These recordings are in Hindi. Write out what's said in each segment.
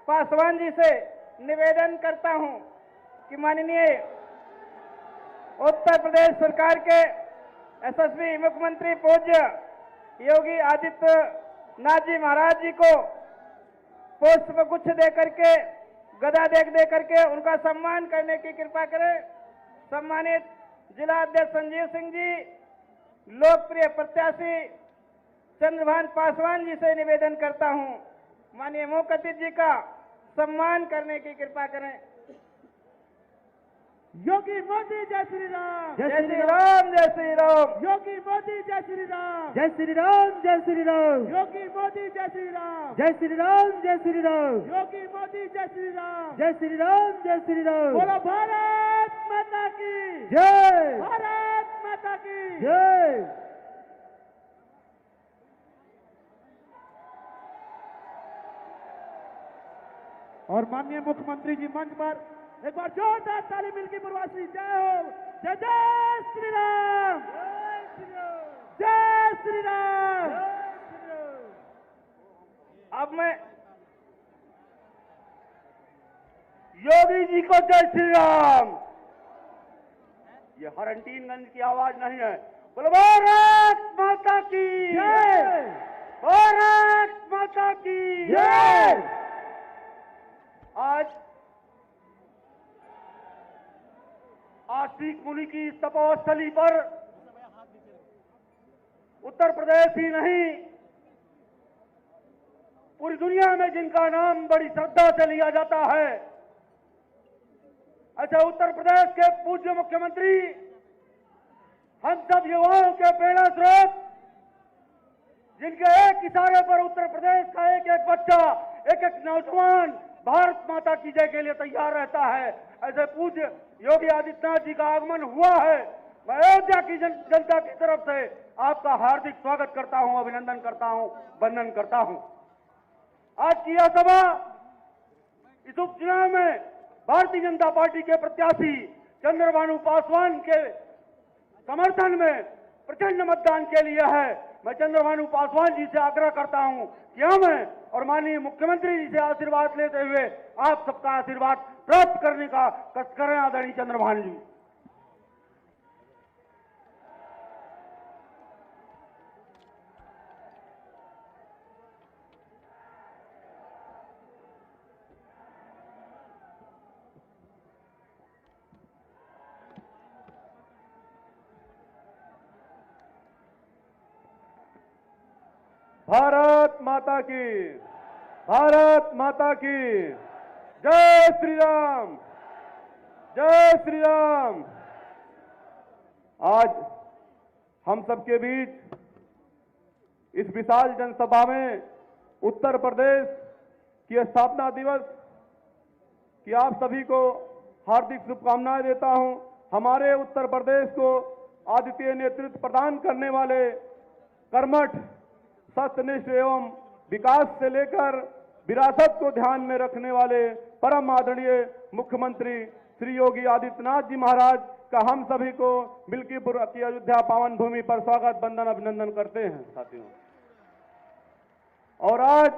पासवान जी से निवेदन करता हूं कि माननीय उत्तर प्रदेश सरकार के यशस्वी मुख्यमंत्री पूज्य योगी आदित्यनाथ जी महाराज जी को पुष्प गुच्छ दे करके, गदा दे करके उनका सम्मान करने की कृपा करें। सम्मानित जिला अध्यक्ष संजीव सिंह जी, लोकप्रिय प्रत्याशी चंद्रभान पासवान जी से निवेदन करता हूं, माननीय मुख्य अतिथि जी का सम्मान करने की कृपा करें। योगी मोदी जय श्री राम। जय श्री राम, जय श्री राम। योगी मोदी जय श्री राम। जय श्री राम, जय श्री राम। योगी मोदी जय श्री राम। जय श्री राम, जय श्री राम। योगी मोदी जय श्री राम। जय श्री राम, जय श्री राम। बोलो भारत माता की जय। भारत माता की जय। और माननीय मुख्यमंत्री जी मंच पर एक बार जोरदार ताली मिलकर प्रवासी जय हो। जय जय श्री राम। जय श्री राम। अब मैं योगी जी को जय श्री राम। ये हरंटीनगंज की आवाज नहीं है। बोलो भारत माता की जय। भारत माता की जय। आज आस्तिक मुनि की तपोस्थली पर उत्तर प्रदेश ही नहीं, पूरी दुनिया में जिनका नाम बड़ी श्रद्धा से लिया जाता है, ऐसे उत्तर प्रदेश के पूज्य मुख्यमंत्री, हम सब युवाओं के प्रेरणा स्रोत, जिनके एक इशारे पर उत्तर प्रदेश का एक एक बच्चा, एक एक नौजवान भारत माता की जय के लिए तैयार रहता है, ऐसे पूज्य योगी आदित्यनाथ जी का आगमन हुआ है। मैं अयोध्या की जनता की तरफ से आपका हार्दिक स्वागत करता हूं, अभिनंदन करता हूं, वंदन करता हूं। आज की यह सभा इस उपचुनाव में भारतीय जनता पार्टी के प्रत्याशी चंद्रभानु पासवान के समर्थन में प्रचंड मतदान के लिए है। मैं चंद्रभानु पासवान जी से आग्रह करता हूं कि हमें और माननीय मुख्यमंत्री जी से आशीर्वाद लेते हुए आप सबका आशीर्वाद प्राप्त करने का कष्ट करें। आदरणीय चंद्रभानु जी। भारत माता की, भारत माता की जय श्री राम, जय श्री राम। आज हम सबके बीच इस विशाल जनसभा में उत्तर प्रदेश की स्थापना दिवस की आप सभी को हार्दिक शुभकामनाएं देता हूं। हमारे उत्तर प्रदेश को अद्वितीय नेतृत्व प्रदान करने वाले कर्मठ, सत्यनिष्ठ एवं विकास से लेकर विरासत को ध्यान में रखने वाले परम आदरणीय मुख्यमंत्री श्री योगी आदित्यनाथ जी महाराज का हम सभी को मिल्कीपुर की अयोध्या पावन भूमि पर स्वागत, वंदन, अभिनंदन करते हैं साथियों। और आज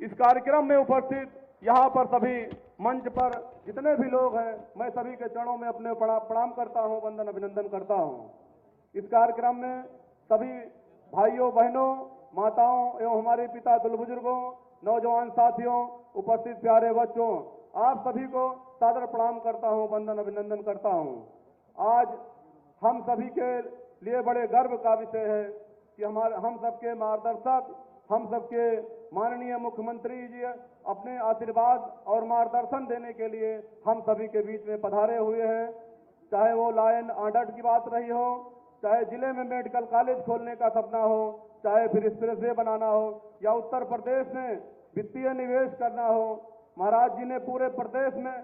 इस कार्यक्रम में उपस्थित यहाँ पर सभी मंच पर जितने भी लोग हैं, मैं सभी के चरणों में अपने प्रणाम करता हूँ, वंदन, अभिनंदन करता हूँ। इस कार्यक्रम में सभी भाइयों, बहनों, माताओं एवं हमारे पिता तुल्य बुजुर्गों, नौजवान साथियों, उपस्थित प्यारे बच्चों, आप सभी को सादर प्रणाम करता हूं, वंदन, अभिनंदन करता हूं। आज हम सभी के लिए बड़े गर्व का विषय है कि हम सबके मार्गदर्शक, हम सबके माननीय मुख्यमंत्री जी अपने आशीर्वाद और मार्गदर्शन देने के लिए हम सभी के बीच में पधारे हुए हैं। चाहे वो लायन आडट की बात रही हो, चाहे जिले में मेडिकल कॉलेज खोलने का सपना हो, चाहे फिर एक्सप्रेसवे बनाना हो, या उत्तर प्रदेश में वित्तीय निवेश करना हो, महाराज जी ने पूरे प्रदेश में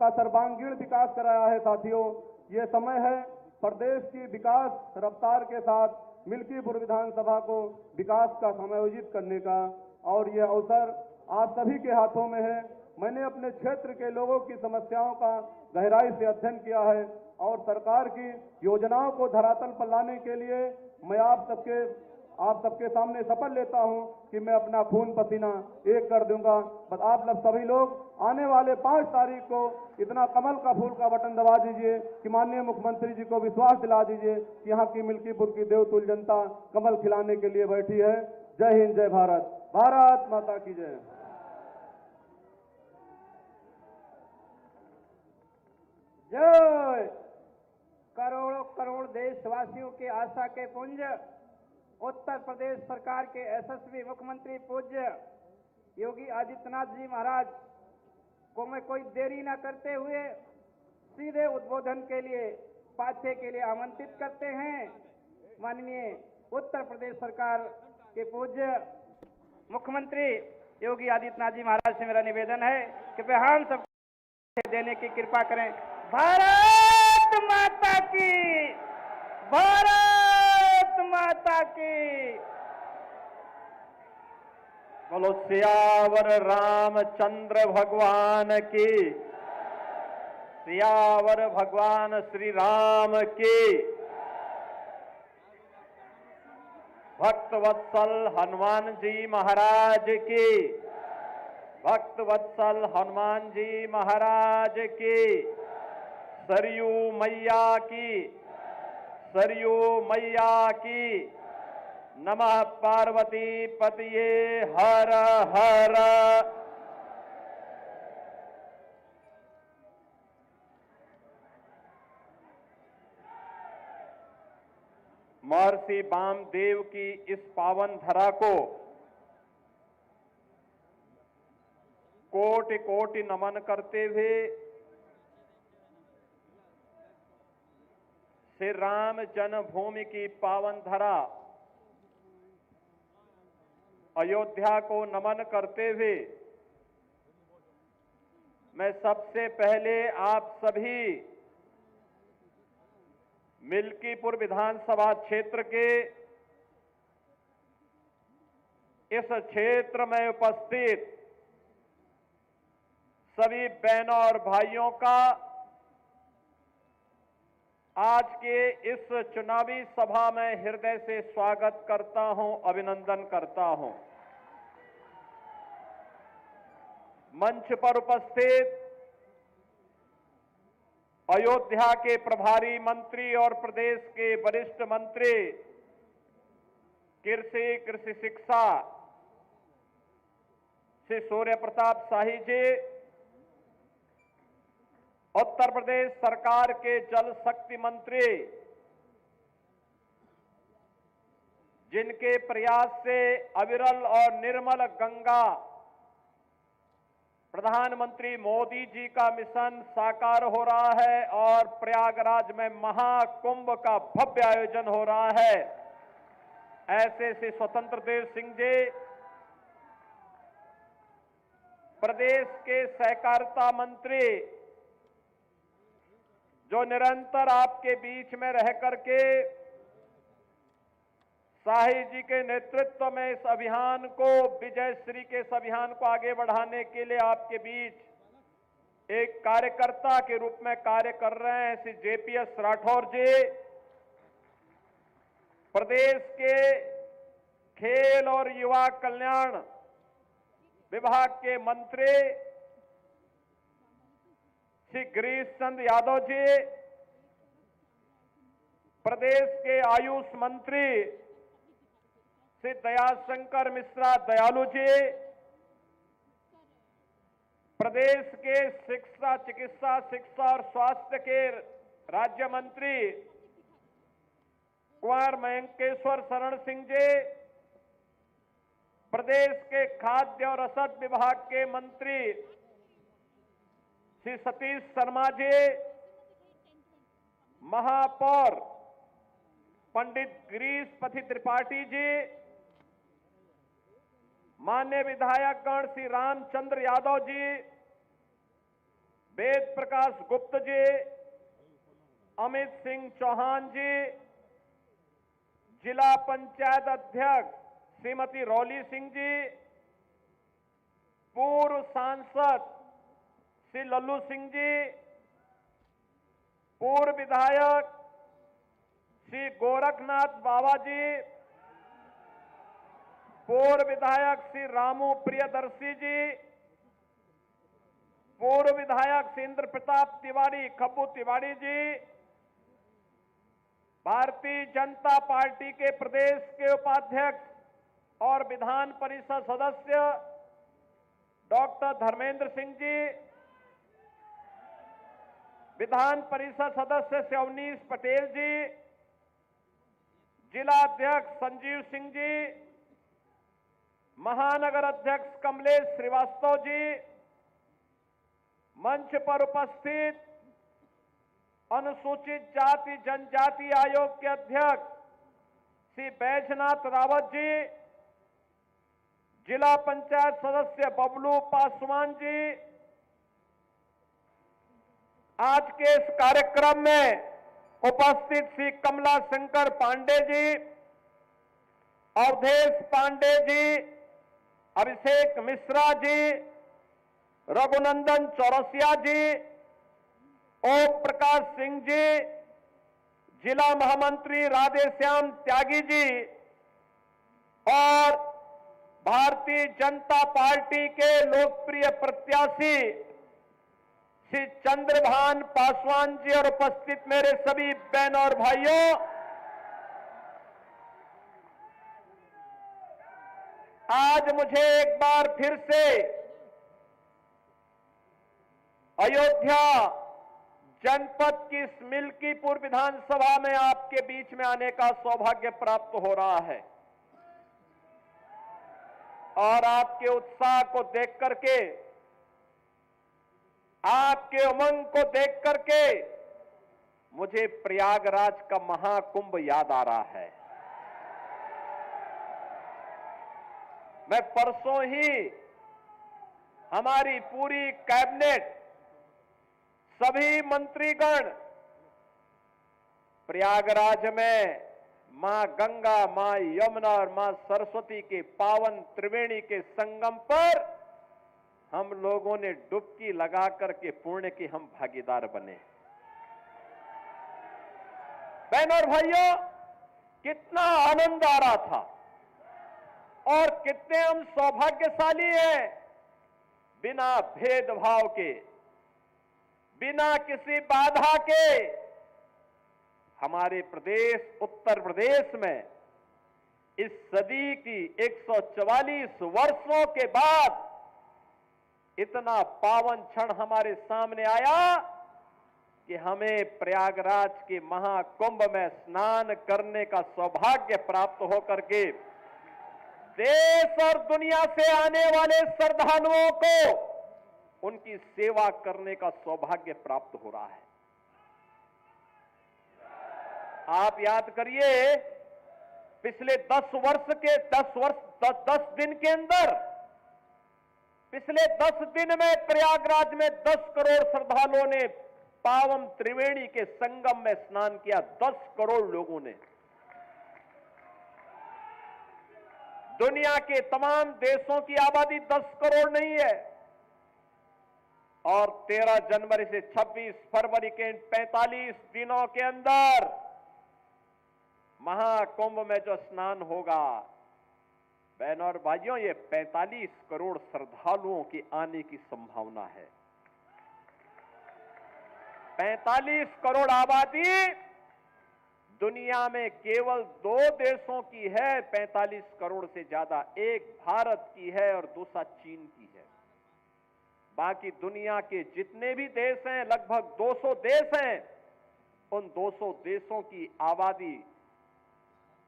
का सर्वांगीण विकास कराया है। साथियों, ये समय है प्रदेश की विकास रफ्तार के साथ मिल्कीपुर विधानसभा को विकास का समायोजित करने का, और ये अवसर आप सभी के हाथों में है। मैंने अपने क्षेत्र के लोगों की समस्याओं का गहराई से अध्ययन किया है और सरकार की योजनाओं को धरातल पर लाने के लिए मैं आप सबके आप सबके सामने शपथ लेता हूं कि मैं अपना खून पसीना एक कर दूंगा। बस आप लोग सभी लोग आने वाले 5 तारीख को इतना कमल का फूल का बटन दबा दीजिए कि माननीय मुख्यमंत्री जी को विश्वास दिला दीजिए कि यहाँ की मिल्कीपुर की देवतुल जनता कमल खिलाने के लिए बैठी है। जय हिंद, जय भारत, भारत माता की जय। जय। करोड़ों करोड़ देशवासियों की आशा के पुंज उत्तर प्रदेश सरकार के यशस्वी मुख्यमंत्री पूज्य योगी आदित्यनाथ जी महाराज को मैं कोई देरी न करते हुए सीधे उद्बोधन के लिए पाछे के लिए आमंत्रित करते हैं। माननीय उत्तर प्रदेश सरकार के पूज्य मुख्यमंत्री योगी आदित्यनाथ जी महाराज से मेरा निवेदन है कि वे हम सब देने की कृपा करें। भारत माता की, भारत माता की। बोलो सियावर रामचंद्र भगवान की, सियावर भगवान श्री राम की। भक्त वत्सल हनुमान जी महाराज की, भक्त वत्सल हनुमान जी महाराज की। सरयू मैया की, सरयू मैया की। नमः पार्वती पतिये हर हर। महर्षि वामदेव की इस पावन धरा को कोटि कोटि नमन करते हुए श्री राम जन्मभूमि की पावन धरा अयोध्या को नमन करते हुए मैं सबसे पहले आप सभी मिल्कीपुर विधानसभा क्षेत्र के इस क्षेत्र में उपस्थित सभी बहनों और भाइयों का आज के इस चुनावी सभा में हृदय से स्वागत करता हूं, अभिनंदन करता हूं। मंच पर उपस्थित अयोध्या के प्रभारी मंत्री और प्रदेश के वरिष्ठ मंत्री कृषि शिक्षा श्री सूर्य प्रताप शाही जी, उत्तर प्रदेश सरकार के जल शक्ति मंत्री जिनके प्रयास से अविरल और निर्मल गंगा प्रधानमंत्री मोदी जी का मिशन साकार हो रहा है और प्रयागराज में महाकुंभ का भव्य आयोजन हो रहा है, ऐसे श्री स्वतंत्र देव सिंह जी प्रदेश के सहकारिता मंत्री जो निरंतर आपके बीच में रह करके शाही जी के नेतृत्व में इस अभियान को, विजय श्री के इस अभियान को आगे बढ़ाने के लिए आपके बीच एक कार्यकर्ता के रूप में कार्य कर रहे हैं श्री जेपीएस राठौर जी, प्रदेश के खेल और युवा कल्याण विभाग के मंत्री श्री गिरीश चंद्र यादव जी, प्रदेश के आयुष मंत्री श्री दयाशंकर मिश्रा दयालु जी, प्रदेश के चिकित्सा और स्वास्थ्य के राज्य मंत्री कुंवर मयंकेश्वर शरण सिंह जी, प्रदेश के खाद्य और रसद विभाग के मंत्री श्री सतीश शर्मा जी, महापौर पंडित गिरीश पति त्रिपाठी जी, माननीय विधायकगण श्री रामचंद्र यादव जी, वेद प्रकाश गुप्त जी, अमित सिंह चौहान जी, जिला पंचायत अध्यक्ष श्रीमती रौली सिंह जी, पूर्व सांसद श्री लल्लू सिंह जी, पूर्व विधायक श्री गोरखनाथ बाबा जी, पूर्व विधायक श्री रामू प्रियदर्शी जी, पूर्व विधायक श्री इंद्र प्रताप तिवारी खब्बू तिवारी जी, भारतीय जनता पार्टी के प्रदेश के उपाध्यक्ष और विधान परिषद सदस्य डॉक्टर धर्मेंद्र सिंह जी, विधान परिषद सदस्य श्री अवनीश पटेल जी, जिला अध्यक्ष संजीव सिंह जी, महानगर अध्यक्ष कमलेश श्रीवास्तव जी, मंच पर उपस्थित अनुसूचित जाति जनजाति आयोग के अध्यक्ष श्री बैजनाथ रावत जी, जिला पंचायत सदस्य बबलू पासवान जी, आज के इस कार्यक्रम में उपस्थित श्री कमला शंकर पांडे जी, अवधेश पांडे जी, अभिषेक मिश्रा जी, रघुनंदन चौरसिया जी, ओम प्रकाश सिंह जी, जिला महामंत्री राधेश्याम त्यागी जी और भारतीय जनता पार्टी के लोकप्रिय प्रत्याशी श्री चंद्रभान पासवान जी और उपस्थित मेरे सभी बहन और भाइयों, आज मुझे एक बार फिर से अयोध्या जनपद की इस मिल्कीपुर विधानसभा में आपके बीच में आने का सौभाग्य प्राप्त हो रहा है और आपके उत्साह को देख करके, आपके उमंग को देख करके मुझे प्रयागराज का महाकुंभ याद आ रहा है। मैं परसों ही हमारी पूरी कैबिनेट, सभी मंत्रीगण प्रयागराज में मां गंगा, मां यमुना और मां सरस्वती के पावन त्रिवेणी के संगम पर हम लोगों ने डुबकी लगा करके पुण्य के हम भागीदार बने। बहनों और भाइयों, कितना आनंद आ रहा था और कितने हम सौभाग्यशाली हैं, बिना भेदभाव के, बिना किसी बाधा के हमारे प्रदेश उत्तर प्रदेश में इस सदी की 144 वर्षों के बाद इतना पावन क्षण हमारे सामने आया कि हमें प्रयागराज के महाकुंभ में स्नान करने का सौभाग्य प्राप्त होकर के देश और दुनिया से आने वाले श्रद्धालुओं को उनकी सेवा करने का सौभाग्य प्राप्त हो रहा है। आप याद करिए, पिछले 10 दिन के अंदर, पिछले 10 दिन में प्रयागराज में 10 करोड़ श्रद्धालुओं ने पावन त्रिवेणी के संगम में स्नान किया। 10 करोड़ लोगों ने। दुनिया के तमाम देशों की आबादी 10 करोड़ नहीं है और 13 जनवरी से 26 फरवरी के 45 दिनों के अंदर महाकुंभ में जो स्नान होगा, बहनों और भाइयों, ये 45 करोड़ श्रद्धालुओं की आने की संभावना है। 45 करोड़ आबादी दुनिया में केवल 2 देशों की है, 45 करोड़ से ज्यादा। एक भारत की है और दूसरा चीन की है। बाकी दुनिया के जितने भी देश हैं, लगभग 200 देश हैं, उन 200 देशों की आबादी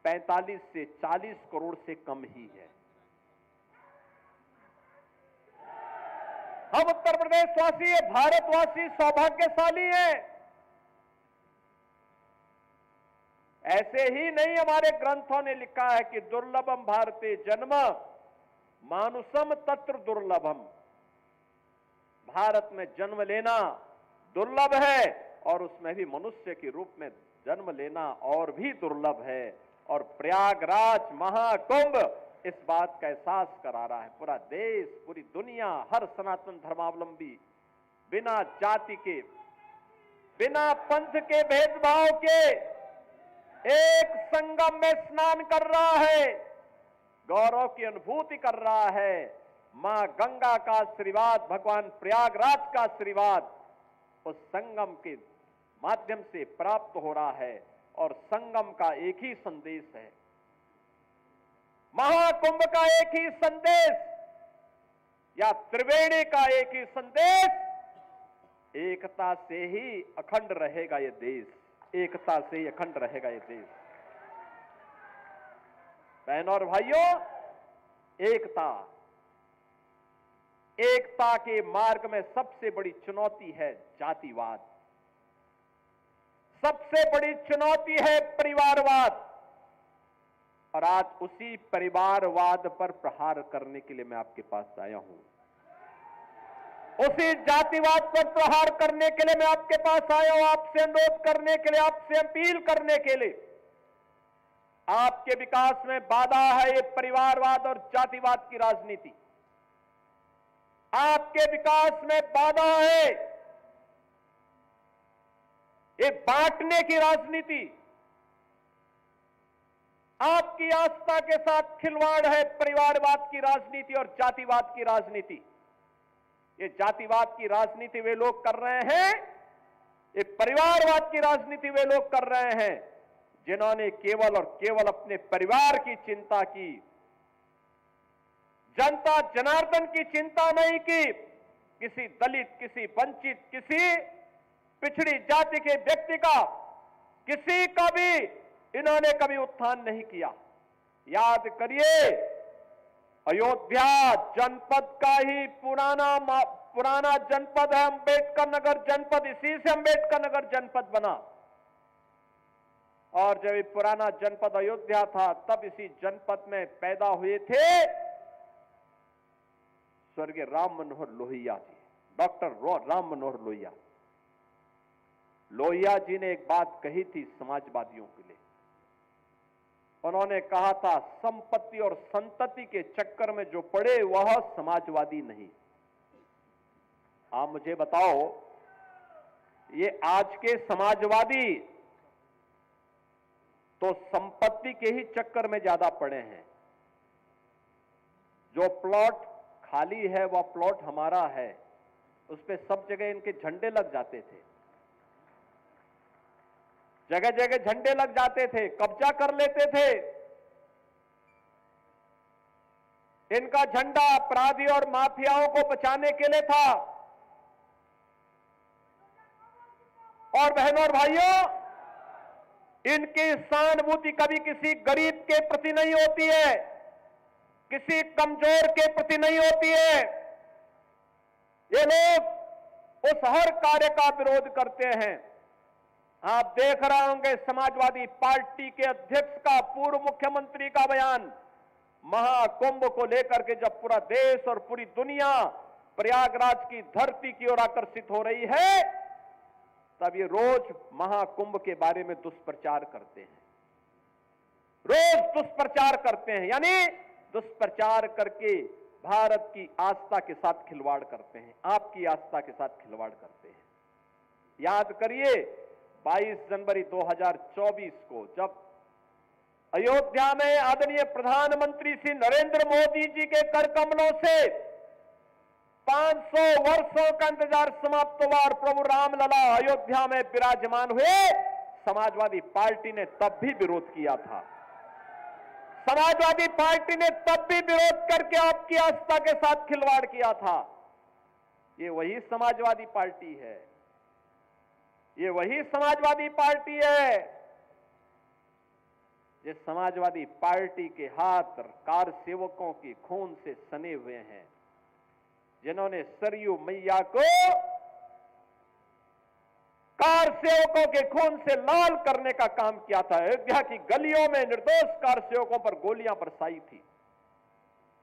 45 से 40 करोड़ से कम ही है। हम उत्तर प्रदेशवासी, भारतवासी सौभाग्यशाली हैं। ऐसे ही नहीं, हमारे ग्रंथों ने लिखा है कि दुर्लभम भारते जन्म मानुषम तत्र दुर्लभम। भारत में जन्म लेना दुर्लभ है और उसमें भी मनुष्य के रूप में जन्म लेना और भी दुर्लभ है। और प्रयागराज महाकुंभ इस बात का एहसास करा रहा है। पूरा देश, पूरी दुनिया, हर सनातन धर्मावलंबी बिना जाति के, बिना पंथ के भेदभाव के एक संगम में स्नान कर रहा है। गौरव की अनुभूति कर रहा है। मां गंगा का आशीर्वाद, भगवान प्रयागराज का आशीर्वाद उस संगम के माध्यम से प्राप्त हो रहा है और संगम का एक ही संदेश है, महाकुंभ का एक ही संदेश या त्रिवेणी का एक ही संदेश, एकता से ही अखंड रहेगा ये देश, एकता से ही अखंड रहेगा ये देश। बहनों और भाइयों, एकता के मार्ग में सबसे बड़ी चुनौती है जातिवाद, सबसे बड़ी चुनौती है परिवारवाद, और आज उसी परिवारवाद पर प्रहार करने के लिए मैं आपके पास आया हूं। उसी जातिवाद पर प्रहार करने के लिए मैं आपके पास आया हूं, आपसे अनुरोध करने के लिए, आपसे अपील करने के लिए। आपके विकास में बाधा है ये परिवारवाद और जातिवाद की राजनीति। आपके विकास में बाधा है ये बांटने की राजनीति। आपकी आस्था के साथ खिलवाड़ है परिवारवाद की राजनीति और जातिवाद की राजनीति। ये जातिवाद की राजनीति वे लोग कर रहे हैं, ये परिवारवाद की राजनीति वे लोग कर रहे हैं जिन्होंने केवल और केवल अपने परिवार की चिंता की, जनता जनार्दन की चिंता नहीं की। किसी दलित, किसी वंचित, किसी पिछड़ी जाति के व्यक्ति का, किसी का भी इन्होंने कभी उत्थान नहीं किया। याद करिए, अयोध्या जनपद का ही पुराना जनपद है अंबेडकर नगर जनपद, इसी से अंबेडकर नगर जनपद बना। और जब ये पुराना जनपद अयोध्या था तब इसी जनपद में पैदा हुए थे स्वर्गीय राम मनोहर लोहिया जी, डॉक्टर राम मनोहर लोहिया। लोहिया जी ने एक बात कही थी समाजवादियों के लिए। उन्होंने कहा था, संपत्ति और संतति के चक्कर में जो पड़े वह समाजवादी नहीं। आप मुझे बताओ, ये आज के समाजवादी तो संपत्ति के ही चक्कर में ज्यादा पड़े हैं। जो प्लॉट खाली है वह प्लॉट हमारा है, उस पे सब जगह इनके झंडे लग जाते थे, जगह जगह झंडे लग जाते थे, कब्जा कर लेते थे। इनका झंडा अपराधी और माफियाओं को बचाने के लिए था। और बहनों और भाइयों, इनकी सहानुभूति कभी किसी गरीब के प्रति नहीं होती है, किसी कमजोर के प्रति नहीं होती है। ये लोग उस हर कार्य का विरोध करते हैं। आप देख रहे होंगे समाजवादी पार्टी के अध्यक्ष का, पूर्व मुख्यमंत्री का बयान महाकुंभ को लेकर के, जब पूरा देश और पूरी दुनिया प्रयागराज की धरती की ओर आकर्षित हो रही है, तब ये रोज महाकुंभ के बारे में दुष्प्रचार करते हैं, रोज दुष्प्रचार करते हैं, यानी दुष्प्रचार करके भारत की आस्था के साथ खिलवाड़ करते हैं, आपकी आस्था के साथ खिलवाड़ करते हैं। याद करिए, 22 जनवरी 2024 को जब अयोध्या में आदरणीय प्रधानमंत्री श्री नरेंद्र मोदी जी के कर कमलों से 500 वर्षों का इंतजार समाप्त हुआ और प्रभु रामलला अयोध्या में विराजमान हुए, समाजवादी पार्टी ने तब भी विरोध किया था। समाजवादी पार्टी ने तब भी विरोध करके आपकी आस्था के साथ खिलवाड़ किया था। ये वही समाजवादी पार्टी है, ये वही समाजवादी पार्टी है जिस समाजवादी पार्टी के हाथ कार सेवकों की खून से सने हुए हैं, जिन्होंने सरयू मैया को कार सेवकों के खून से लाल करने का काम किया था। अयोध्या की गलियों में निर्दोष कार सेवकों पर गोलियां बरसाई थी।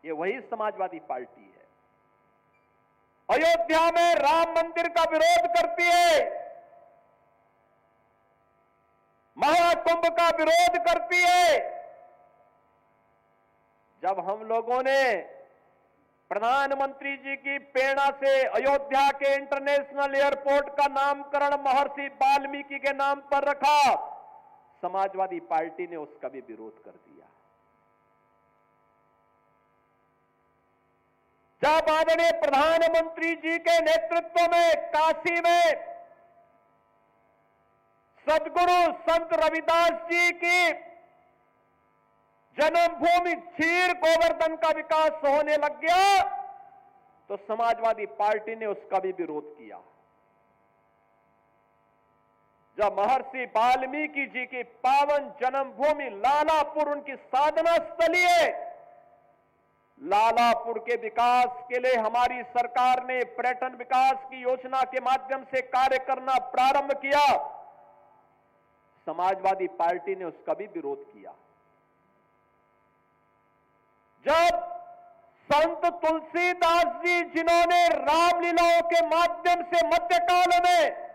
ये वही समाजवादी पार्टी है। अयोध्या में राम मंदिर का विरोध करती है, महाकुंभ का विरोध करती है। जब हम लोगों ने प्रधानमंत्री जी की प्रेरणा से अयोध्या के इंटरनेशनल एयरपोर्ट का नामकरण महर्षि वाल्मीकि के नाम पर रखा, समाजवादी पार्टी ने उसका भी विरोध कर दिया। जब आदरणीय प्रधानमंत्री जी के नेतृत्व में काशी में सदगुरु संत रविदास जी की जन्मभूमि क्षीर गोवर्धन का विकास होने लग गया तो समाजवादी पार्टी ने उसका भी विरोध किया। जब महर्षि वाल्मीकि जी की पावन जन्मभूमि लालापुर उनकी साधना स्थली है, लालापुर के विकास के लिए हमारी सरकार ने पर्यटन विकास की योजना के माध्यम से कार्य करना प्रारंभ किया। समाजवादी पार्टी ने उसका भी विरोध किया। जब संत तुलसीदास जी जिन्होंने रामलीलाओं के माध्यम से मध्यकाल में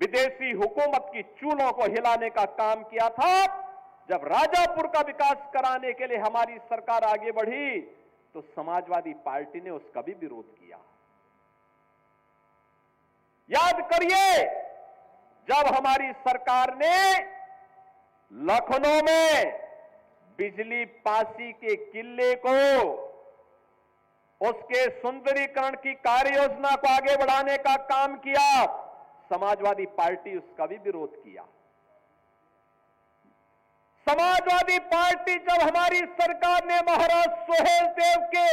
विदेशी हुकूमत की चूलों को हिलाने का काम किया था, जब राजापुर का विकास कराने के लिए हमारी सरकार आगे बढ़ी तो समाजवादी पार्टी ने उसका भी विरोध किया। याद करिए, जब हमारी सरकार ने लखनऊ में बिजली पासी के किले को उसके सुंदरीकरण की कार्य योजना को आगे बढ़ाने का काम किया, समाजवादी पार्टी उसका भी विरोध किया। समाजवादी पार्टी जब हमारी सरकार ने महाराज सोहेल देव के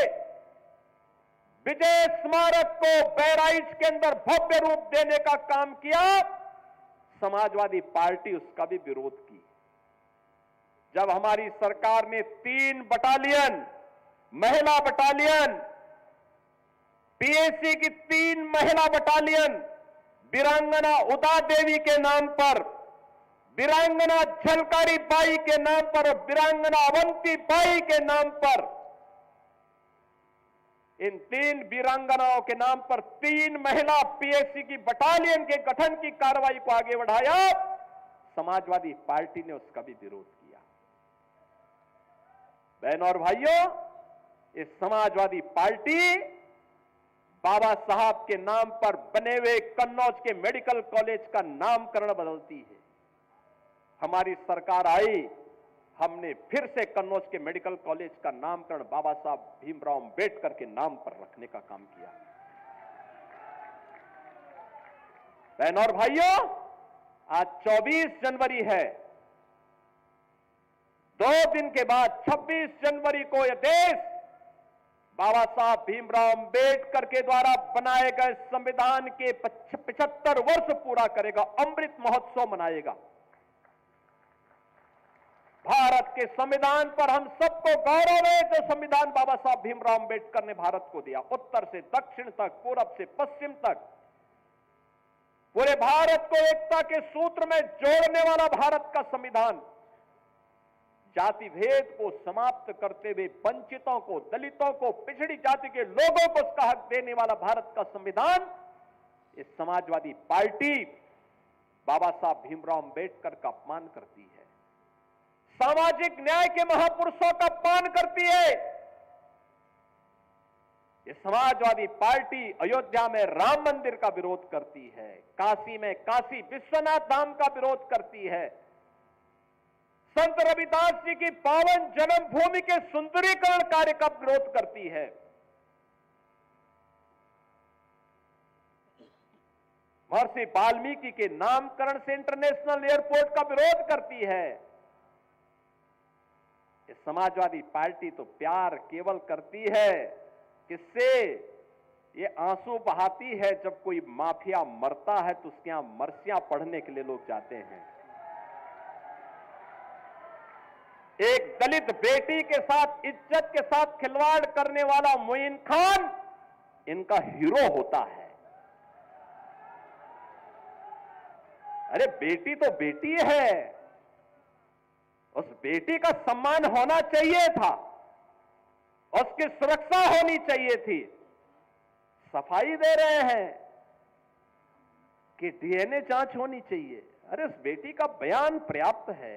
विजय स्मारक को बहराइच के अंदर भव्य रूप देने का काम किया, समाजवादी पार्टी उसका भी विरोध की। जब हमारी सरकार ने 3 बटालियन महिला बटालियन, पीएसी की 3 महिला बटालियन वीरांगना उदा देवी के नाम पर, वीरांगना झलकारी बाई के नाम पर और वीरांगना अवंती बाई के नाम पर, इन 3 वीरांगनाओं के नाम पर 3 महिला पीएसी की बटालियन के गठन की कार्रवाई को आगे बढ़ाया, समाजवादी पार्टी ने उसका भी विरोध किया। बहनों और भाइयों, इस समाजवादी पार्टी बाबा साहब के नाम पर बने हुए कन्नौज के मेडिकल कॉलेज का नामकरण बदलती है। हमारी सरकार आई, हमने फिर से कन्नौज के मेडिकल कॉलेज का नामकरण बाबा साहब भीमराव अंबेडकर के नाम पर रखने का काम किया। बहनों और भाइयों, आज 24 जनवरी है। 2 दिन के बाद 26 जनवरी को यह देश बाबा साहब भीमराव अंबेडकर के द्वारा बनाए गए संविधान के 75 वर्ष पूरा करेगा, अमृत महोत्सव मनाएगा। भारत के संविधान पर हम सबको गौरव है जो संविधान बाबा साहब भीमराव अंबेडकर ने भारत को दिया। उत्तर से दक्षिण तक, पूरब से पश्चिम तक, पूरे भारत को एकता के सूत्र में जोड़ने वाला भारत का संविधान, जाति भेद को समाप्त करते हुए वंचितों को, दलितों को, पिछड़ी जाति के लोगों को उसका हक देने वाला भारत का संविधान, इस समाजवादी पार्टी बाबा साहब भीमराव अंबेडकर का अपमान करती है, सामाजिक न्याय के महापुरुषों का अपमान करती है। ये समाजवादी पार्टी अयोध्या में राम मंदिर का विरोध करती है, काशी में काशी विश्वनाथ धाम का विरोध करती है, संत रविदास जी की पावन जन्मभूमि के सुंदरीकरण कार्य का विरोध करती है। महर्षि वाल्मीकि के नामकरण से इंटरनेशनल एयरपोर्ट का विरोध करती है। ये समाजवादी पार्टी तो प्यार केवल करती है, किससे? ये आंसू बहाती है जब कोई माफिया मरता है तो उसके यहां मरसियां पढ़ने के लिए लोग जाते हैं। एक दलित बेटी के साथ, इज्जत के साथ खिलवाड़ करने वाला मोइन खान इनका हीरो होता है। अरे बेटी तो बेटी है, उस बेटी का सम्मान होना चाहिए था, उसकी सुरक्षा होनी चाहिए थी। सफाई दे रहे हैं कि डीएनए जांच होनी चाहिए। अरे उस बेटी का बयान पर्याप्त है,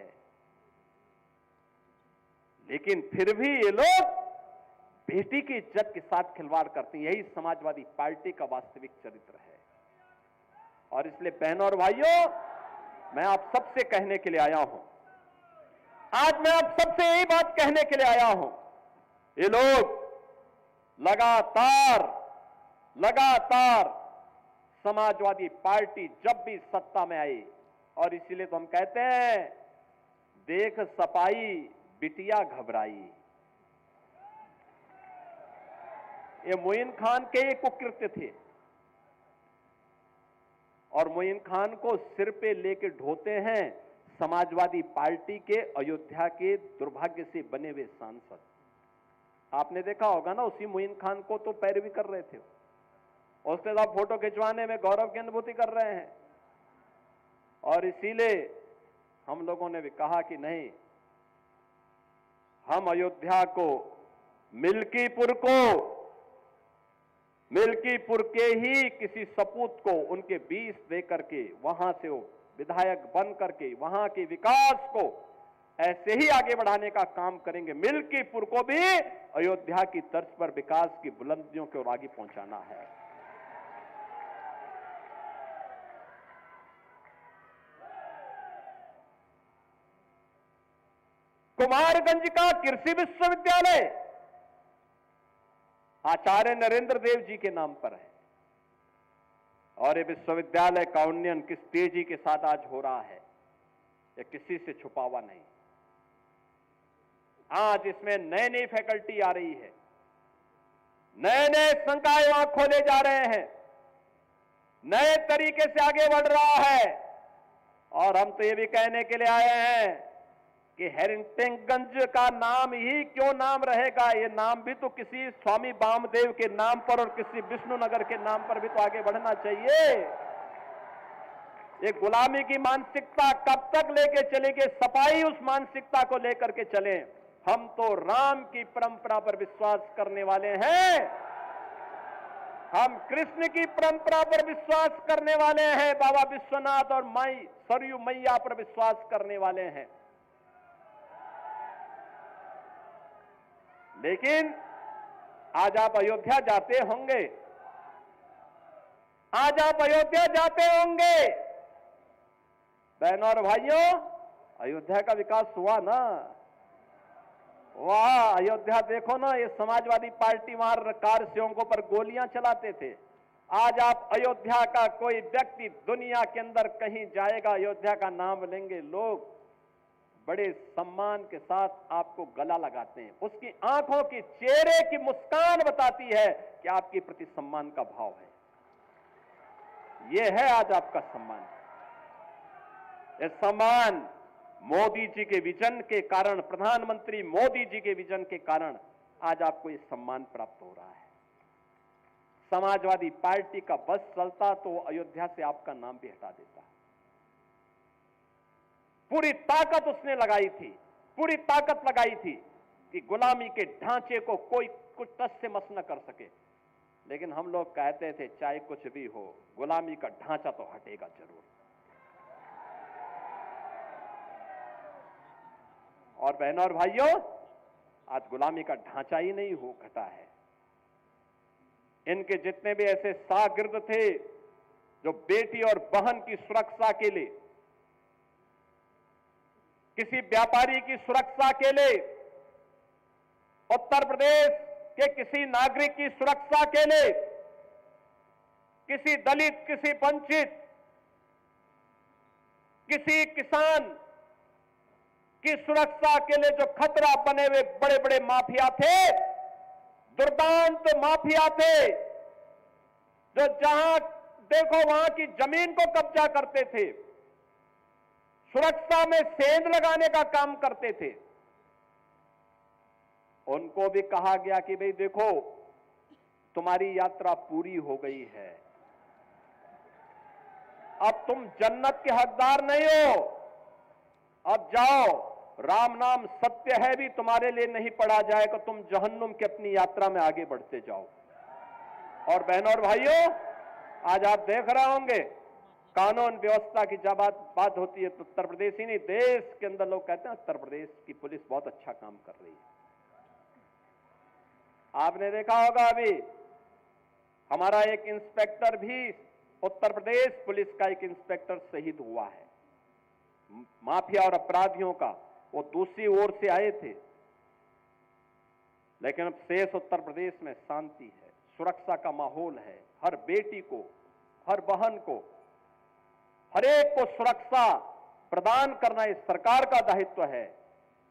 लेकिन फिर भी ये लोग बेटी की इज्जत के साथ खिलवाड़ करते हैं। यही समाजवादी पार्टी का वास्तविक चरित्र है। और इसलिए बहनों और भाइयों, मैं आप सबसे कहने के लिए आया हूं, आज मैं आप सबसे यही बात कहने के लिए आया हूं ये लोग लगातार समाजवादी पार्टी जब भी सत्ता में आई, और इसीलिए तो हम कहते हैं देख सपाई बिटिया घबराई। ये मोइन खान के ये कुकृत्य थे, और मोइन खान को सिर पे लेके ढोते हैं समाजवादी पार्टी के अयोध्या के दुर्भाग्य से बने हुए सांसद। आपने देखा होगा ना, उसी मोइन खान को तो पैरवी कर रहे थे, उसके साथ फोटो खिंचवाने में गौरव की अनुभूति कर रहे हैं। और इसीलिए हम लोगों ने भी कहा कि नहीं, हम अयोध्या को मिल्कीपुर के ही किसी सपूत को उनके बीच दे करके वहां से वो विधायक बन करके वहां के विकास को ऐसे ही आगे बढ़ाने का काम करेंगे। मिल्कीपुर को भी अयोध्या की तर्ज पर विकास की बुलंदियों की ओर आगे पहुंचाना है। कुमारगंज का कृषि विश्वविद्यालय आचार्य नरेंद्र देव जी के नाम पर है, और ये विश्वविद्यालय का उन्नयन किस तेजी के साथ आज हो रहा है, ये किसी से छुपा हुआ नहीं। आज इसमें नई नई फैकल्टी आ रही है, नए नए संकाय वहां खोले जा रहे हैं, नए तरीके से आगे बढ़ रहा है। और हम तो ये भी कहने के लिए आए हैं कि हेरिंगटनगंज का नाम ही क्यों नाम रहेगा, ये नाम भी तो किसी स्वामी वामदेव के नाम पर और किसी विष्णुनगर के नाम पर भी तो आगे बढ़ना चाहिए। ये गुलामी की मानसिकता कब तक लेके चलेंगे? सपाई उस मानसिकता को लेकर के चले। हम तो राम की परंपरा पर विश्वास करने वाले हैं, हम कृष्ण की परंपरा पर विश्वास करने वाले हैं, बाबा विश्वनाथ और माई सरयू मैया पर विश्वास करने वाले हैं। लेकिन आज आप अयोध्या जाते होंगे, बहनों और भाइयों, अयोध्या का विकास हुआ ना। वाह, अयोध्या देखो ना, ये समाजवादी पार्टी वहां कार सेवकों पर गोलियां चलाते थे। आज आप अयोध्या का कोई व्यक्ति दुनिया के अंदर कहीं जाएगा, अयोध्या का नाम लेंगे, लोग बड़े सम्मान के साथ आपको गला लगाते हैं। उसकी आंखों की, चेहरे की मुस्कान बताती है कि आपके प्रति सम्मान का भाव है। यह है आज आपका सम्मान। यह सम्मान मोदी जी के विजन के कारण, प्रधानमंत्री मोदी जी के विजन के कारण आज आपको यह सम्मान प्राप्त हो रहा है। समाजवादी पार्टी का बस चलता तो अयोध्या से आपका नाम भी हटा देता। पूरी ताकत उसने लगाई थी, पूरी ताकत लगाई थी कि गुलामी के ढांचे को कोई कुछ टस से मस न कर सके। लेकिन हम लोग कहते थे चाहे कुछ भी हो, गुलामी का ढांचा तो हटेगा जरूर। और बहनों और भाइयों, आज गुलामी का ढांचा ही नहीं हो घटा है। इनके जितने भी ऐसे शागिर्द थे जो बेटी और बहन की सुरक्षा के लिए, किसी व्यापारी की सुरक्षा के लिए, उत्तर प्रदेश के किसी नागरिक की सुरक्षा के लिए, किसी दलित, किसी वंचित, किसी किसान की सुरक्षा के लिए जो खतरा बने हुए बड़े बड़े माफिया थे, दुर्दांत माफिया थे, जो जहां देखो वहां की जमीन को कब्जा करते थे, सुरक्षा में सेंध लगाने का काम करते थे, उनको भी कहा गया कि भाई देखो, तुम्हारी यात्रा पूरी हो गई है, अब तुम जन्नत के हकदार नहीं हो, अब जाओ, राम नाम सत्य है भी तुम्हारे लिए नहीं पढ़ा जाएगा, तुम जहन्नुम की अपनी यात्रा में आगे बढ़ते जाओ। और बहनों और भाइयों, आज आप देख रहे होंगे कानून व्यवस्था की जब बात होती है तो उत्तर प्रदेश ही नहीं, देश के अंदर लोग कहते हैं उत्तर प्रदेश की पुलिस बहुत अच्छा काम कर रही है। आपने देखा होगा अभी हमारा एक इंस्पेक्टर भी, उत्तर प्रदेश पुलिस का एक इंस्पेक्टर शहीद हुआ है। माफिया और अपराधियों का, वो दूसरी ओर से आए थे, लेकिन अब शेष उत्तर प्रदेश में शांति है, सुरक्षा का माहौल है। हर बेटी को, हर बहन को, हर एक को सुरक्षा प्रदान करना इस सरकार का दायित्व है।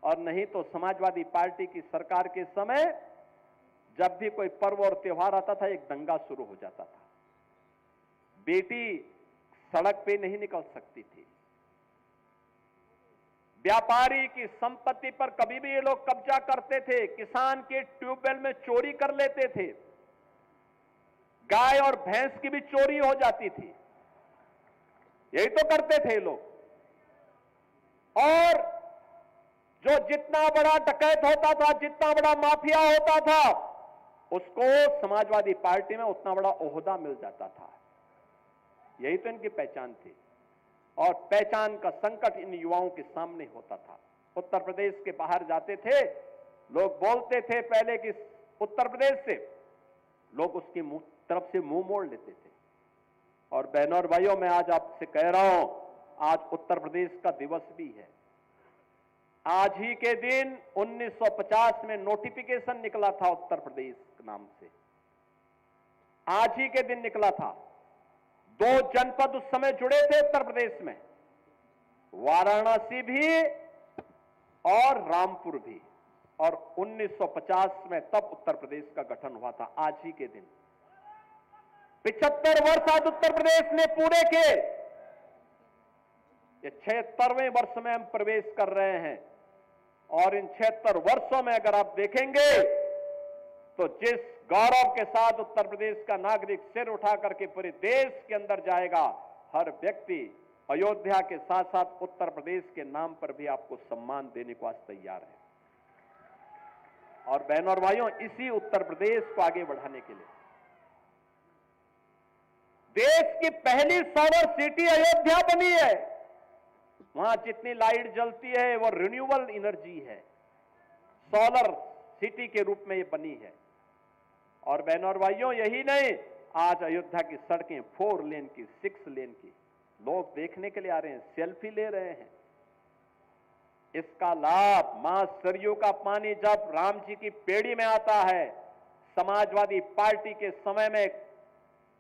और नहीं तो समाजवादी पार्टी की सरकार के समय जब भी कोई पर्व और त्योहार आता था, एक दंगा शुरू हो जाता था। बेटी सड़क पे नहीं निकल सकती थी। व्यापारी की संपत्ति पर कभी भी ये लोग कब्जा करते थे। किसान के ट्यूबवेल में चोरी कर लेते थे। गाय और भैंस की भी चोरी हो जाती थी। यही तो करते थे लोग। और जो जितना बड़ा डकैत होता था, जितना बड़ा माफिया होता था, उसको समाजवादी पार्टी में उतना बड़ा ओहदा मिल जाता था। यही तो इनकी पहचान थी। और पहचान का संकट इन युवाओं के सामने होता था। उत्तर प्रदेश के बाहर जाते थे, लोग बोलते थे पहले कि उत्तर प्रदेश से, लोग उसकी तरफ से मुंह मोड़ लेते थे। और बहनों और भाइयों, मैं आज आपसे कह रहा हूं, आज उत्तर प्रदेश का दिवस भी है। आज ही के दिन 1950 में नोटिफिकेशन निकला था उत्तर प्रदेश के नाम से। आज ही के दिन निकला था। 2 जनपद उस समय जुड़े थे उत्तर प्रदेश में, वाराणसी भी और रामपुर भी। और 1950 में तब उत्तर प्रदेश का गठन हुआ था, आज ही के दिन। 75 वर्ष आज उत्तर प्रदेश ने पूरे किए। ये 76वें वर्ष में हम प्रवेश कर रहे हैं। और इन 76 वर्षों में अगर आप देखेंगे तो जिस गौरव के साथ उत्तर प्रदेश का नागरिक सिर उठा करके पूरे देश के अंदर जाएगा, हर व्यक्ति अयोध्या के साथ साथ उत्तर प्रदेश के नाम पर भी आपको सम्मान देने को आज तैयार है। और बहनों और भाइयों, इसी उत्तर प्रदेश को आगे बढ़ाने के लिए देश की पहली सोलर सिटी अयोध्या बनी है। वहां जितनी लाइट जलती है वो रिन्यूएबल एनर्जी है, सोलर सिटी के रूप में ये बनी है। और बहनों और भाइयों, यही नहीं, आज अयोध्या की सड़कें 4 लेन की, 6 लेन की, लोग देखने के लिए आ रहे हैं, सेल्फी ले रहे हैं। इसका लाभ मां सरयू का पानी जब राम जी की पेड़ी में आता है, समाजवादी पार्टी के समय में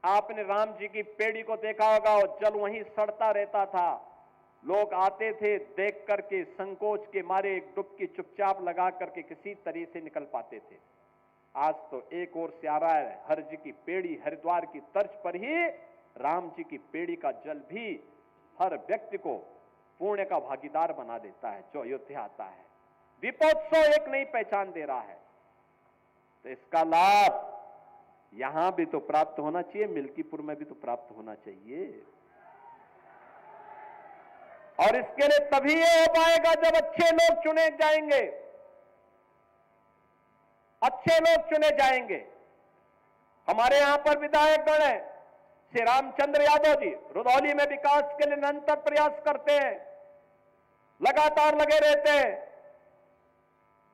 आपने राम जी की पेड़ी को देखा होगा, और जल वहीं सड़ता रहता था। लोग आते थे, देख करके संकोच के मारे एक डुबकी चुपचाप लगा करके किसी तरह से निकल पाते थे। आज तो एक ओर से आ रहा है, हर जी की पेड़ी, हरिद्वार की तर्ज पर ही राम जी की पेड़ी का जल भी हर व्यक्ति को पुण्य का भागीदार बना देता है जो अयोध्या आता है। दीपोत्सव एक नई पहचान दे रहा है। तो इसका लाभ यहां भी तो प्राप्त होना चाहिए, मिल्कीपुर में भी तो प्राप्त होना चाहिए। और इसके लिए तभी ये हो पाएगा जब अच्छे लोग चुने जाएंगे, अच्छे लोग चुने जाएंगे। हमारे यहां पर विधायकगण हैं, श्री रामचंद्र यादव जी रुधौली में विकास के लिए निरंतर प्रयास करते हैं, लगातार लगे रहते हैं।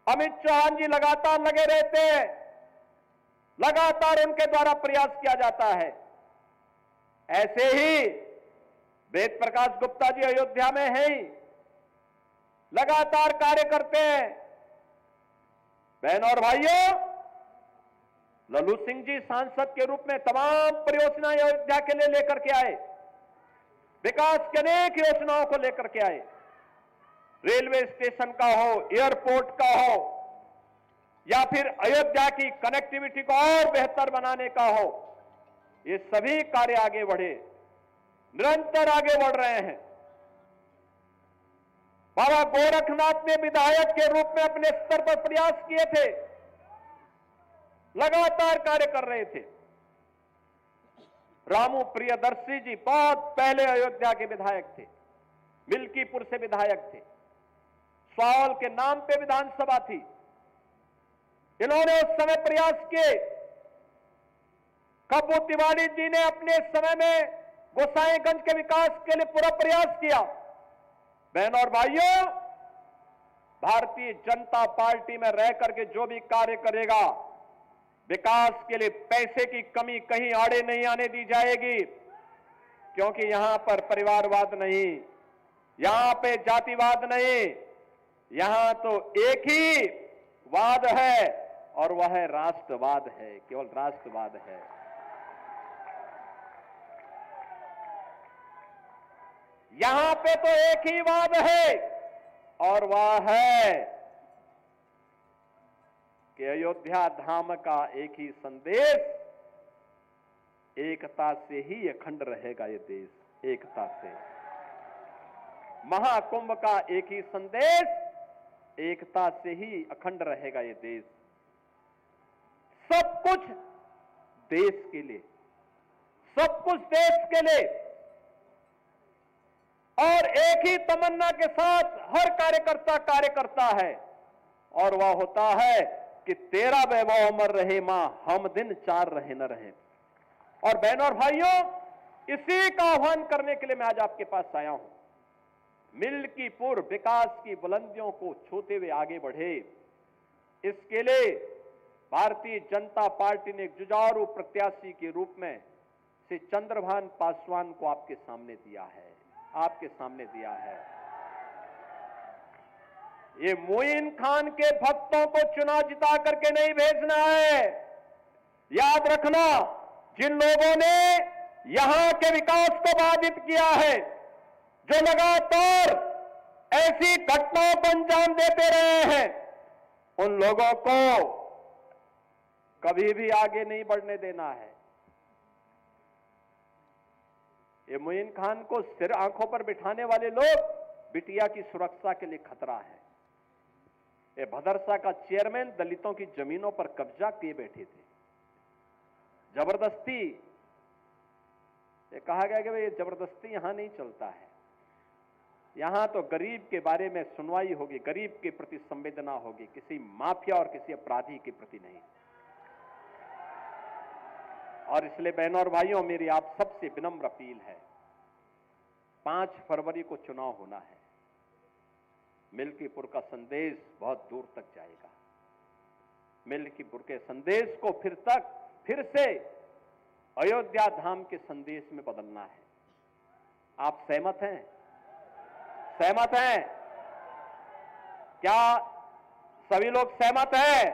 अमित चौहान जी लगातार लगे रहते हैं, लगातार उनके द्वारा प्रयास किया जाता है। ऐसे ही वेद प्रकाश गुप्ता जी अयोध्या में हैं ही, लगातार कार्य करते हैं। बहनों और भाइयों, लल्लू सिंह जी सांसद के रूप में तमाम परियोजनाएं अयोध्या के लिए लेकर के आए, विकास की अनेक योजनाओं को लेकर के आए। रेलवे स्टेशन का हो, एयरपोर्ट का हो, या फिर अयोध्या की कनेक्टिविटी को और बेहतर बनाने का हो, ये सभी कार्य आगे बढ़े, निरंतर आगे बढ़ रहे हैं। बाबा गोरखनाथ ने विधायक के रूप में अपने स्तर पर प्रयास किए थे, लगातार कार्य कर रहे थे। रामू प्रियदर्शी जी बहुत पहले अयोध्या के विधायक थे, मिल्कीपुर से विधायक थे, स्वाल के नाम पे विधानसभा थी। इन्होंने उस समय प्रयास किए। कब्बू तिवारी जी ने अपने समय में गोसाईगंज के विकास के लिए पूरा प्रयास किया। बहनों और भाइयों, भारतीय जनता पार्टी में रह करके जो भी कार्य करेगा, विकास के लिए पैसे की कमी कहीं आड़े नहीं आने दी जाएगी, क्योंकि यहां पर परिवारवाद नहीं, यहां पे जातिवाद नहीं, यहां तो एक ही वाद है, और वह है राष्ट्रवाद है, केवल राष्ट्रवाद है। यहां पे तो एक ही वाद है और वह है कि अयोध्या धाम का एक ही संदेश, एकता से ही अखंड रहेगा ये देश, एकता से। महाकुंभ का एक ही संदेश, एकता से ही अखंड रहेगा ये देश। सब कुछ देश के लिए, सब कुछ देश के लिए, और एक ही तमन्ना के साथ हर कार्यकर्ता कार्य करता है, और वह होता है कि तेरा वैभव अमर रहे मां, हम दिन चार रहे न रहे। और बहनों और भाइयों, इसी का आह्वान करने के लिए मैं आज आपके पास आया हूं। मिल्कीपुर विकास की बुलंदियों को छूते हुए आगे बढ़े, इसके लिए भारतीय जनता पार्टी ने एक जुझारू प्रत्याशी के रूप में श्री चंद्रभान पासवान को आपके सामने दिया है, आपके सामने दिया है। ये मोइन खान के भक्तों को चुनाव जिता करके नहीं भेजना है। याद रखना, जिन लोगों ने यहां के विकास को बाधित किया है, जो लगातार ऐसी घटनाओं को अंजाम देते रहे हैं, उन लोगों को कभी भी आगे नहीं बढ़ने देना है। ये मोइन खान को सिर आंखों पर बिठाने वाले लोग बिटिया की सुरक्षा के लिए खतरा है। ये भदरसा का चेयरमैन दलितों की जमीनों पर कब्जा किए बैठे थे, जबरदस्ती। ये कहा गया कि भाई जबरदस्ती यहां नहीं चलता है, यहां तो गरीब के बारे में सुनवाई होगी, गरीब के प्रति संवेदना होगी, किसी माफिया और किसी अपराधी के प्रति नहीं। और इसलिए बहनों और भाइयों, मेरी आप सबसे विनम्र अपील है, 5 फरवरी को चुनाव होना है। मिल्कीपुर का संदेश बहुत दूर तक जाएगा। मिल्कीपुर के संदेश को फिर से अयोध्या धाम के संदेश में बदलना है। आप सहमत हैं? सहमत हैं? क्या सभी लोग सहमत हैं?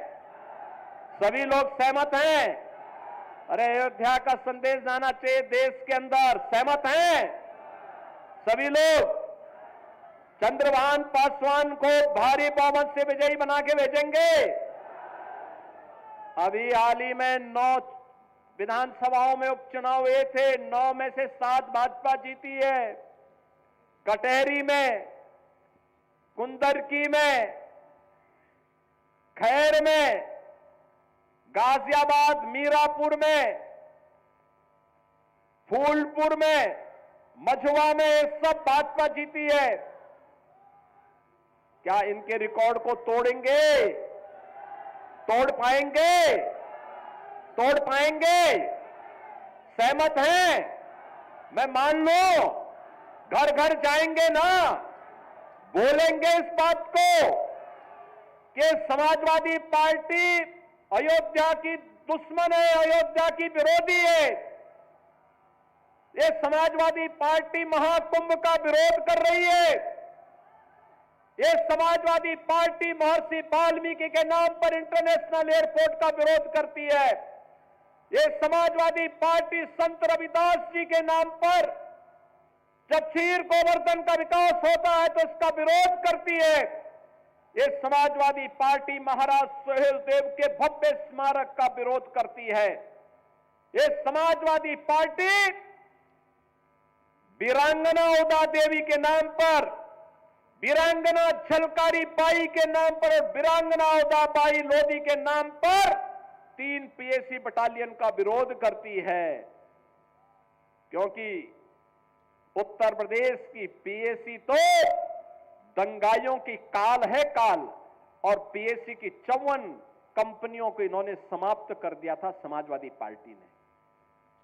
सभी लोग सहमत हैं? अरे अयोध्या का संदेश जाना चाहिए देश के अंदर, सहमत हैं सभी लोग? चंद्रभान पासवान को भारी बहुमत से विजयी बना के भेजेंगे। अभी हाल ही में 9 विधानसभाओं में उपचुनाव हुए थे, 9 में से 7 भाजपा जीती है। कटहरी में, कुंदरकी में, खैर में, गाजियाबाद, मीरापुर में, फूलपुर में, मझुआ में, सब भाजपा जीती है। क्या इनके रिकॉर्ड को तोड़ेंगे? तोड़ पाएंगे? तोड़ पाएंगे? सहमत हैं? मैं मान लो, घर घर जाएंगे ना, बोलेंगे इस बात को कि समाजवादी पार्टी अयोध्या की दुश्मन है, अयोध्या की विरोधी है। ये समाजवादी पार्टी महाकुंभ का विरोध कर रही है। ये समाजवादी पार्टी महर्षि वाल्मीकि के नाम पर इंटरनेशनल एयरपोर्ट का विरोध करती है। ये समाजवादी पार्टी संत रविदास जी के नाम पर जब क्षीर गोवर्धन का विकास होता है तो इसका विरोध करती है। ये समाजवादी पार्टी महाराज सोहेल देव के भव्य स्मारक का विरोध करती है। ये समाजवादी पार्टी वीरांगना उदा देवी के नाम पर, वीरांगना झलकारी बाई के नाम पर और वीरांगना उदा बाई लोधी के नाम पर 3 पीएसी बटालियन का विरोध करती है। क्योंकि उत्तर प्रदेश की पीएसी तो दंगाइयों की काल है काल, और पीएसी की 54 कंपनियों को इन्होंने समाप्त कर दिया था समाजवादी पार्टी ने।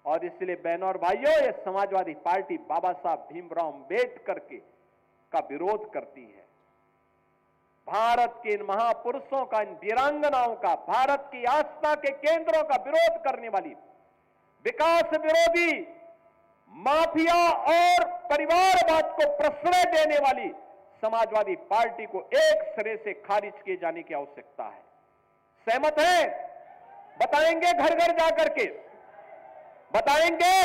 और इसलिए बहनों और भाइयों, ये समाजवादी पार्टी बाबा साहब भीमराव अंबेडकर का विरोध करती है। भारत के इन महापुरुषों का, इन वीरांगनाओं का, भारत की आस्था के केंद्रों का विरोध करने वाली, विकास विरोधी, माफिया और परिवारवाद को प्रश्रय देने वाली समाजवादी पार्टी को एक सिरे से खारिज किए जाने की आवश्यकता है। सहमत हैं? बताएंगे घर घर जाकर के, बताएंगे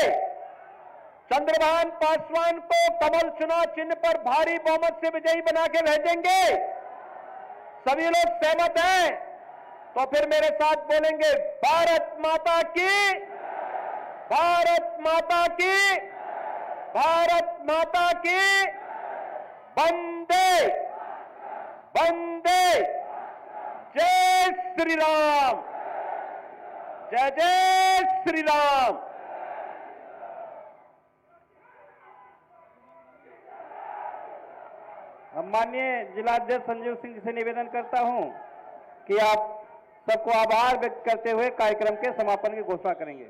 चंद्रभान पासवान को कमल चुनाव चिन्ह पर भारी बहुमत से विजयी बना के भेजेंगे। सभी लोग सहमत हैं? तो फिर मेरे साथ बोलेंगे भारत माता की, भारत माता की, भारत माता की, वंदे वंदे, जय श्री राम, जय जय श्री राम। माननीय जिलाध्यक्ष संजीव सिंह जी से निवेदन करता हूं कि आप सबको आभार व्यक्त करते हुए कार्यक्रम के समापन की घोषणा करेंगे।